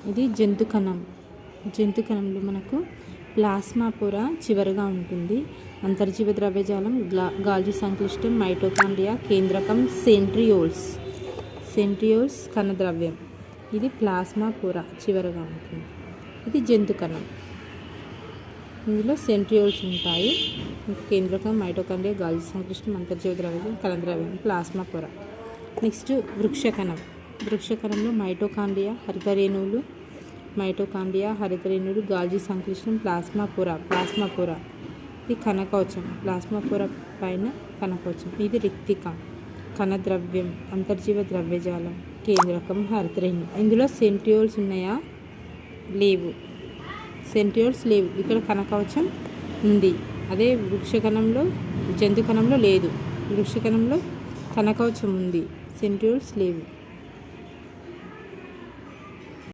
ఇది జంతు కణం. జంతు కణంలో మనకు ప్లాస్మా పొర చివరగా ఉంటుంది. అంతర్జీవ ద్రవ్యజాలం, గాల్జీ సంక్లిష్టం, మైటోకాండ్రియా, కేంద్రకం, సెంట్రియోల్స్ కణద్రవ్యం. ఇది ప్లాస్మా పొర చివరగా ఉంటుంది. ఇది జంతు కణం. ఇందులో సెంట్రియోల్స్ ఉంటాయి. కేంద్రకం, మైటోకాండ్రియా, గాల్జీ సంక్లిష్టం, అంతర్జీవ ద్రవ్యజాలం, కణద్రవ్యం, ప్లాస్మా పొర. నెక్స్ట్ వృక్షకణం. వృక్షకణంలో మైటోకాండ్రియా, హరితరేణువులు, గాల్జీ సంక్లిష్టం, ప్లాస్మా పొర. ఇది కణకవచం. ప్లాస్మా పొర పైన కణకవచం. ఇది రిక్తిక. కణద్రవ్యం, అంతర్జీవ ద్రవ్యజాలం, కేంద్రకం, హరితరేణువు. ఇందులో సెంట్రియోల్స్ ఉన్నాయా? లేవు. సెంట్రియోల్స్ లేవు. ఇక్కడ కణకవచం ఉంది. అదే జంతు కణంలో లేదు. వృక్షకణంలో కణకవచం ఉంది, సెంట్రియోల్స్ లేవు.